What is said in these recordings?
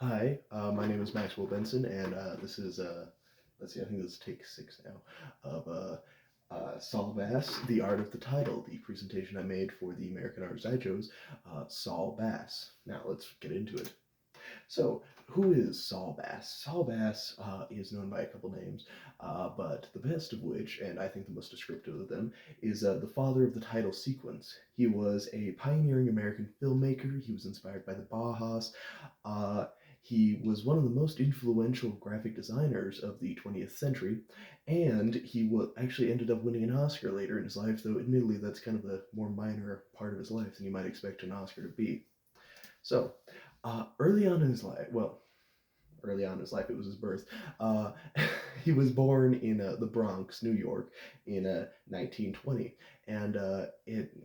Hi, my name is Maxwell Benson, and this is, let's see, I think this is take 6 now, of Saul Bass, The Art of the Title, the presentation I made for the American Artists I chose, Saul Bass. Now, let's get into it. So, who is Saul Bass? Saul Bass is known by a couple names, but the best of which, and I think the most descriptive of them, is the father of the title sequence. He was a pioneering American filmmaker. He was inspired by the Bajas. Uh, he was one of the most influential graphic designers of the 20th century, and he actually ended up winning an Oscar later in his life, though admittedly that's kind of a more minor part of his life than you might expect an Oscar to be. So, early on in his life, well, early on in his life, it was his birth. Uh, he was born in the Bronx, New York, in 1920, and it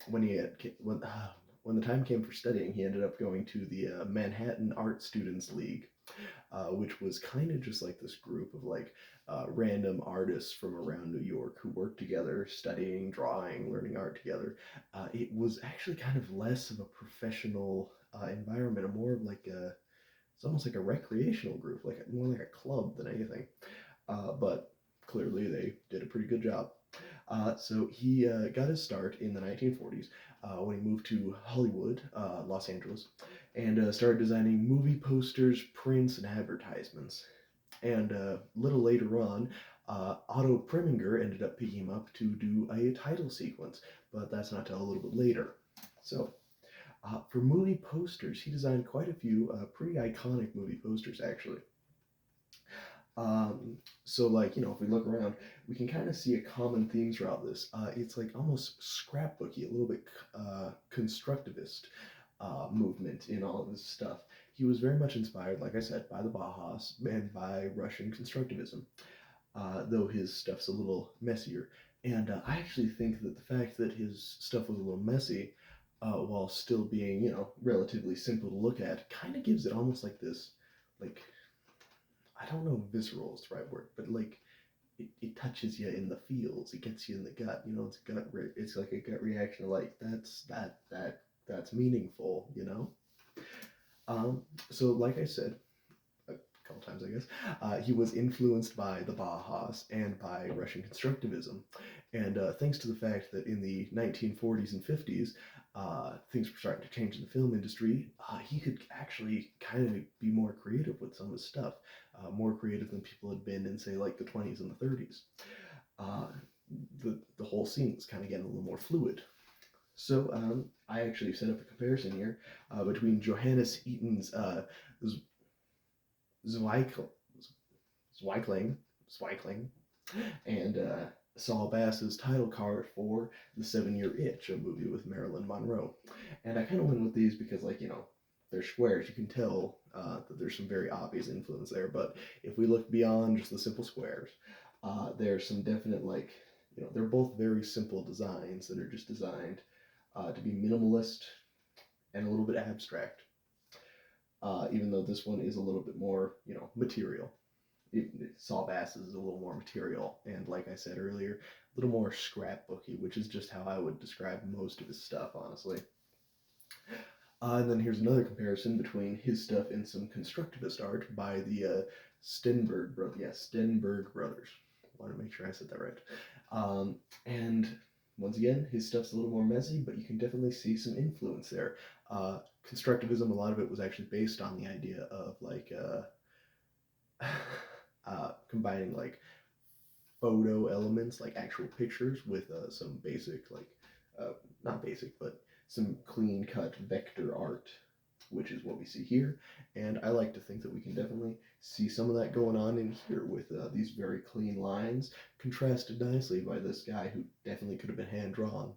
when he had when the time came for studying, he ended up going to the Manhattan Art Students League, which was kind of just like this group of like random artists from around New York who worked together, studying, drawing, learning art together. It was actually kind of less of a professional environment, and more of like a it's almost like a recreational group, like more like a club than anything. But clearly they did a pretty good job. So he got his start in the 1940s when he moved to Hollywood, Los Angeles, and started designing movie posters, prints, and advertisements. And a little later on, Otto Preminger ended up picking him up to do a title sequence, but that's not till a little bit later. So, for movie posters, he designed quite a few pretty iconic movie posters, actually. Um, so, like, if we look around, we can kind of see a common theme throughout this. It's like almost scrapbooky, a little bit constructivist movement in all of this stuff. He was very much inspired, like I said, by the Bajas and by Russian constructivism, though his stuff's a little messier. And I actually think that the fact that his stuff was a little messy, while still being, relatively simple to look at, kind of gives it almost like this, like, I don't know if visceral is the right word, but like it touches you in the feels. It gets you in the gut. It's like a gut reaction. Like that's meaningful. So like I said a couple times, I guess, he was influenced by the Bajas and by Russian constructivism, and thanks to the fact that in the 1940s and 50s, things were starting to change in the film industry, he could actually kind of be more creative with some of his stuff, more creative than people had been in, say, like the 20s and the 30s. Uh, the whole scene was kind of getting a little more fluid. So I actually set up a comparison here between Johannes Eaton's Zweig- Zweigling, and Saul Bass's title card for The 7 Year Itch, a movie with Marilyn Monroe. And I kind of went with these because, like, they're squares. You can tell that there's some very obvious influence there. But if we look beyond just the simple squares, there's some definite, like, they're both very simple designs that are just designed to be minimalist and a little bit abstract. Even though this one is a little bit more, material. Saul Bass is a little more material, and like I said earlier, a little more scrapbooky, which is just how I would describe most of his stuff, honestly. And then here's another comparison between his stuff and some constructivist art by the Stenberg brothers. I want to make sure I said that right. And once again, his stuff's a little more messy, but you can definitely see some influence there. Constructivism, a lot of it was actually based on the idea of like combining like photo elements, like actual pictures, with some basic, like, not basic, but some clean cut vector art, which is what we see here. And I like to think that we can definitely see some of that going on in here with these very clean lines, contrasted nicely by this guy who definitely could have been hand drawn,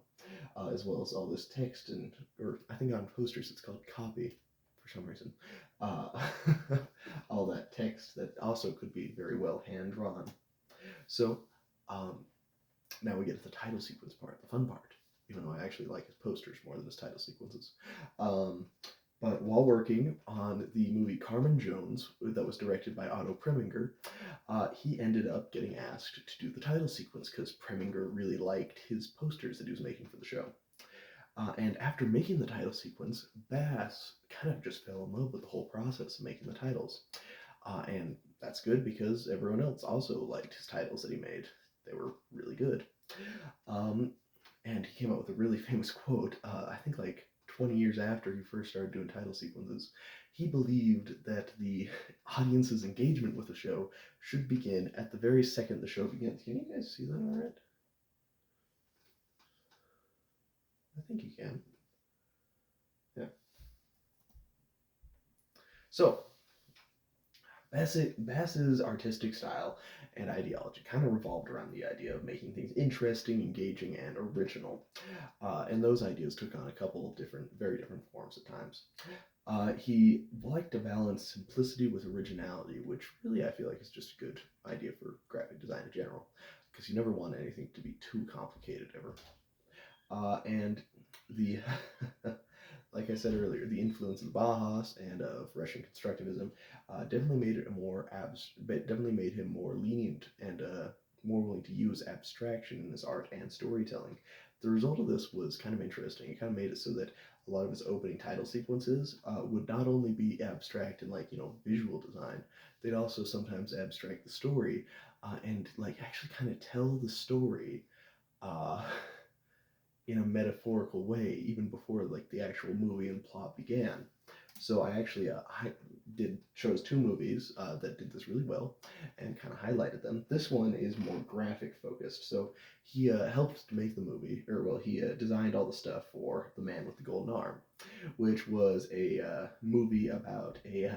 as well as all this text or I think on posters it's called copy for some reason. Uh, all that text that also could be very well hand drawn. So um, now we get to the title sequence part, the fun part, even though I actually like his posters more than his title sequences. Um, but while working on the movie Carmen Jones, that was directed by Otto Preminger, he ended up getting asked to do the title sequence because Preminger really liked his posters that he was making for the show. And after making the title sequence, Bass kind of just fell in love with the whole process of making the titles. And that's good because everyone else also liked his titles that he made. They were really good. Um, and he came up with a really famous quote, I think like 20 years after he first started doing title sequences. He believed that the audience's engagement with the show should begin at the very second the show begins. Can you guys see that all right? I think you can. Yeah. So, Bass's artistic style and ideology kind of revolved around the idea of making things interesting, engaging, and original. And those ideas took on a couple of very different forms at times. He liked to balance simplicity with originality, which really I feel like is just a good idea for graphic design in general, because you never want anything to be too complicated ever. And the like I said earlier, the influence of the Bauhaus and of Russian constructivism definitely made him more lenient and more willing to use abstraction in his art and storytelling. The result of this was kind of interesting. It kind of made it so that a lot of his opening title sequences would not only be abstract and like visual design, they'd also sometimes abstract the story and like actually kind of tell the story. Uh, in a metaphorical way even before like the actual movie and plot began. So I actually I chose two movies that did this really well and kind of highlighted them. This one is more graphic focused. So he helped to make the movie, or well, he designed all the stuff for The Man with the Golden Arm, which was a movie about a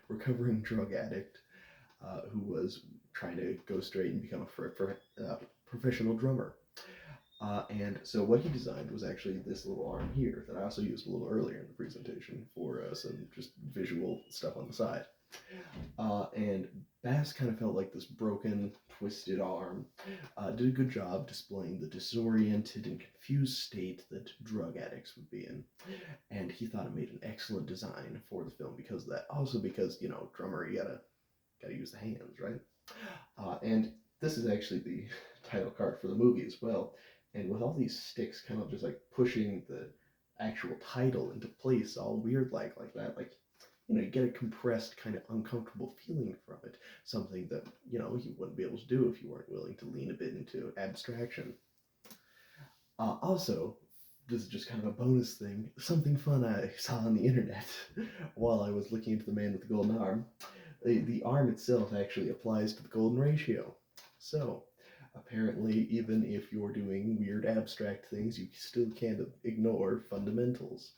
recovering drug addict who was trying to go straight and become a professional drummer. And so what he designed was actually this little arm here that I also used a little earlier in the presentation for some just visual stuff on the side. And Bass kind of felt like this broken, twisted arm did a good job displaying the disoriented and confused state that drug addicts would be in. And he thought it made an excellent design for the film because of that. Also because, drummer, you gotta use the hands, right? And this is actually the title card for the movie as well. And with all these sticks kind of just like pushing the actual title into place all weird like that, like you get a compressed kind of uncomfortable feeling from it, something that you wouldn't be able to do if you weren't willing to lean a bit into abstraction. Also, this is just kind of a bonus thing, something fun I saw on the internet while I was looking into The Man with the Golden Arm. The arm itself actually applies to the golden ratio. So apparently, even if you're doing weird abstract things, you still can't ignore fundamentals.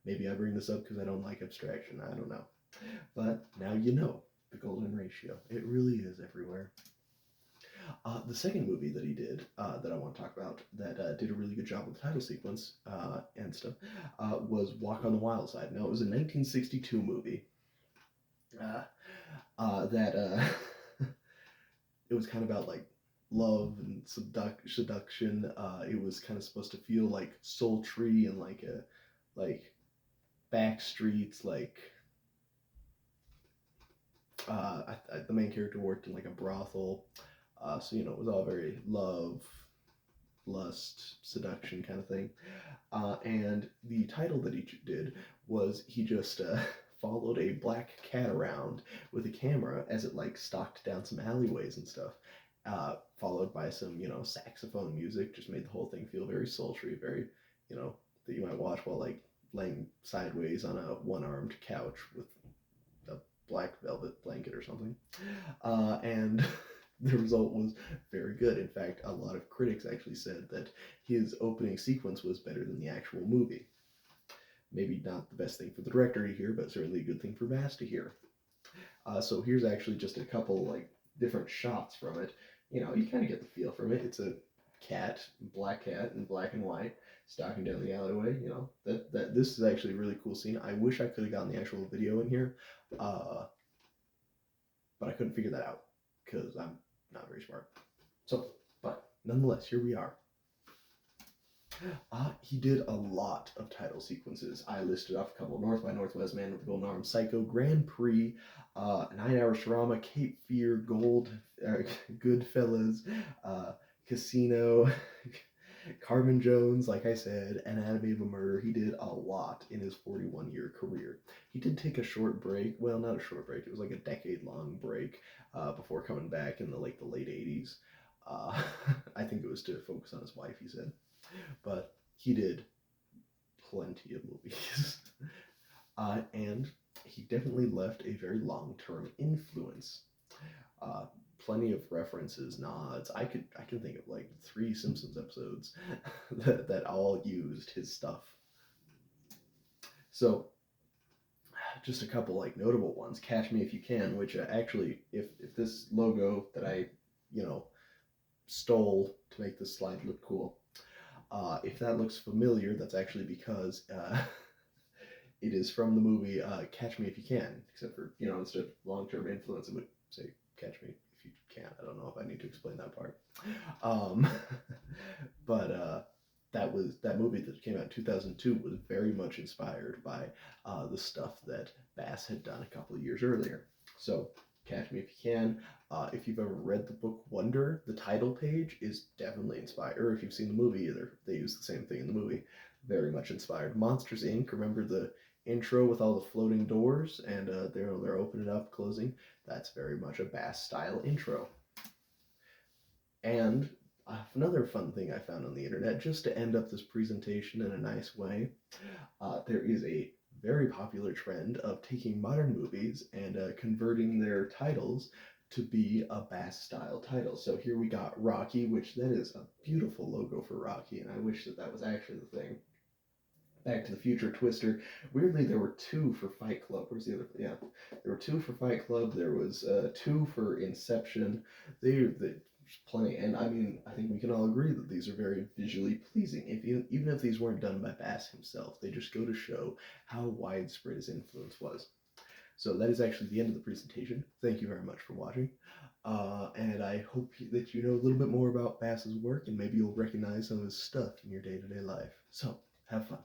Maybe I bring this up because I don't like abstraction, I don't know. But now you know the golden ratio. It really is everywhere. The second movie that he did, that I want to talk about, that did a really good job with the title sequence and stuff, was Walk on the Wild Side. Now, it was a 1962 movie that it was kind of about like love and seduction. It was kind of supposed to feel like sultry and like back streets, like the main character worked in like a brothel, so it was all very love, lust, seduction kind of thing. And the title that he did was he just followed a black cat around with a camera as it like stalked down some alleyways and stuff. Followed by some, saxophone music, just made the whole thing feel very sultry, very, that you might watch while like laying sideways on a one-armed couch with a black velvet blanket or something. And the result was very good. In fact, a lot of critics actually said that his opening sequence was better than the actual movie. Maybe not the best thing for the director to hear, but certainly a good thing for Bass to hear. So here's actually just a couple like different shots from it. You kind of get the feel from it. It's a black cat in black and white, stalking down the alleyway. That this is actually a really cool scene. I wish I could have gotten the actual video in here, but I couldn't figure that out because I'm not very smart. So, but nonetheless, here we are. He did a lot of title sequences. I listed off a couple: North by Northwest, Man with the Golden Arm, Psycho, Grand Prix, 9 Hour Shawarma, Cape Fear, Goodfellas, Casino, Carmen Jones, like I said, Anatomy of a Murder, he did a lot in his 41-year career. He did take a short break, well, not a short break, it was like a decade-long break before coming back in the late 80s. Uh, I think it was to focus on his wife, he said. But he did plenty of movies. And he definitely left a very long-term influence. Uh, Plenty of references, nods. I can think of like 3 Simpsons episodes that all used his stuff. So just a couple like notable ones. Catch Me If You Can, which actually, if this logo that I, you know, stole to make this slide look cool, if that looks familiar, that's actually because it is from the movie Catch Me If You Can, except for, instead of long-term influence, it would say Catch Me If You Can. I don't know if I need to explain that part. Um, but that movie that came out in 2002 was very much inspired by the stuff that Bass had done a couple of years earlier. So Catch Me If You Can. If you've ever read the book Wonder, the title page is definitely inspired. Or if you've seen the movie, either they use the same thing in the movie. Very much inspired. Monsters Inc. Remember the intro with all the floating doors and they're opening up, closing. That's very much a Bass style intro. And another fun thing I found on the internet, just to end up this presentation in a nice way, there is a very popular trend of taking modern movies and converting their titles to be a Bass style title. So here we got Rocky, which that is a beautiful logo for Rocky, and I wish that was actually the thing. Back to the Future, Twister. Weirdly, there were 2 for Fight Club. Where's the other? Yeah, there were 2 for Fight Club. There was 2 for Inception. There's plenty, and I mean, I think we can all agree that these are very visually pleasing. Even if these weren't done by Bass himself, they just go to show how widespread his influence was. So that is actually the end of the presentation. Thank you very much for watching. And I hope that you know a little bit more about Bass's work and maybe you'll recognize some of his stuff in your day-to-day life. So, have fun.